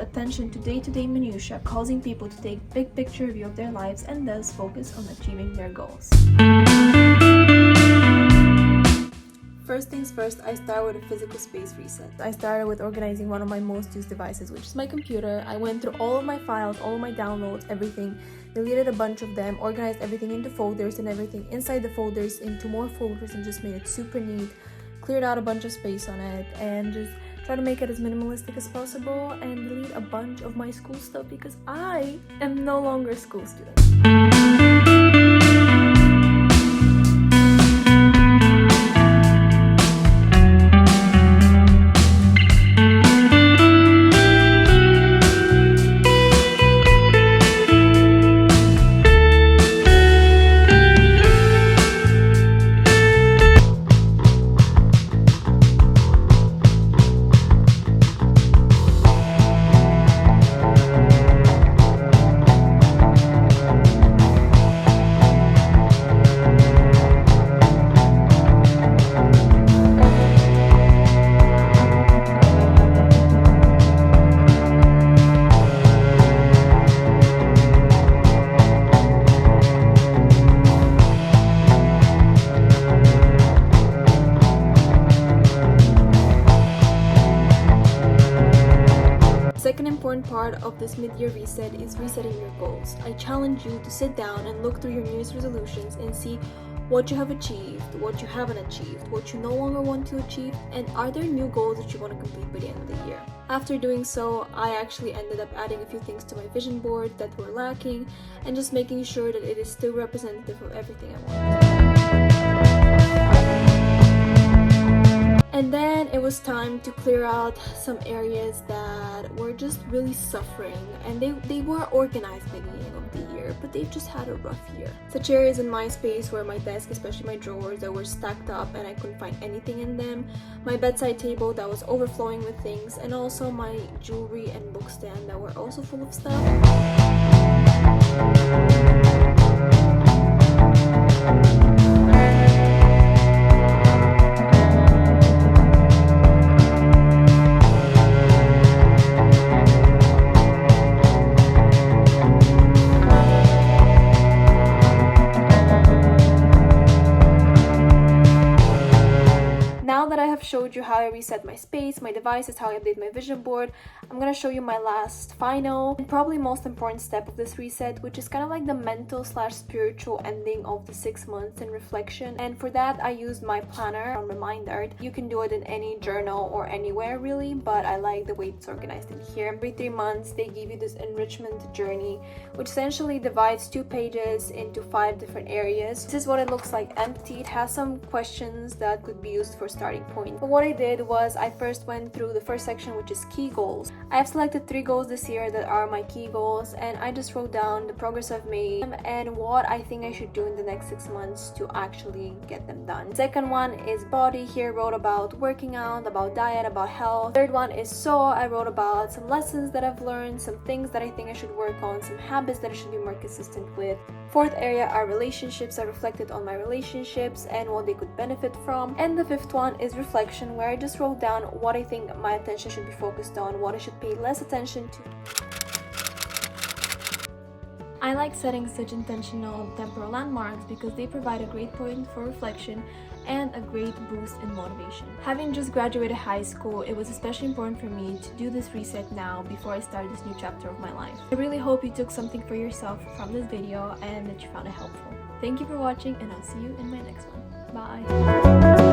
attention to day-to-day minutiae, causing people to take big picture view of their lives and thus focus on achieving their goals. First things first, I start with a physical space reset. I started with organizing one of my most used devices, which is my computer. I went through all of my files, all of my downloads, everything, deleted a bunch of them, organized everything into folders and everything inside the folders into more folders, and just made it super neat, cleared out a bunch of space on it, and just try to make it as minimalistic as possible and delete a bunch of my school stuff because I am no longer a school student. Second important part of this mid-year reset is resetting your goals. I challenge you to sit down and look through your New Year's resolutions and see what you have achieved, what you haven't achieved, what you no longer want to achieve, and are there new goals that you want to complete by the end of the year. After doing so, I actually ended up adding a few things to my vision board that were lacking and just making sure that it is still representative of everything I want. And then it was time to clear out some areas that were just really suffering, and they were organized by the beginning of the year, but they've just had a rough year. Such areas in my space were my desk, especially my drawers that were stacked up and I couldn't find anything in them, my bedside table that was overflowing with things, and also my jewelry and book stand that were also full of stuff. Showed you how I reset my space, my devices, how I update my vision board. I'm gonna show you my last final and probably most important step of this reset, which is kind of like the mental / spiritual ending of the 6 months in reflection. And for that, I used my planner on Remind Art. You can do it in any journal or anywhere really, but I like the way it's organized in here. Every 3 months, they give you this enrichment journey, which essentially divides 2 pages into 5 different areas. This is what it looks like empty. It has some questions that could be used for starting point. But what I did was I first went through the first section, which is key goals. I have selected 3 goals this year that are my key goals, and I just wrote down the progress I've made and what I think I should do in the next 6 months to actually get them done. The second one is body. Here I wrote about working out, about diet, about health. Third one is soul. I wrote about some lessons that I've learned, some things that I think I should work on, some habits that I should be more consistent with. Fourth area are relationships. I reflected on my relationships and what they could benefit from. And the fifth one is reflection, where I just wrote down what I think my attention should be focused on, what I should pay less attention to. I like setting such intentional temporal landmarks because they provide a great point for reflection and a great boost in motivation. Having just graduated high school, it was especially important for me to do this reset now before I start this new chapter of my life. I really hope you took something for yourself from this video and that you found it helpful. Thank you for watching, and I'll see you in my next one. Bye!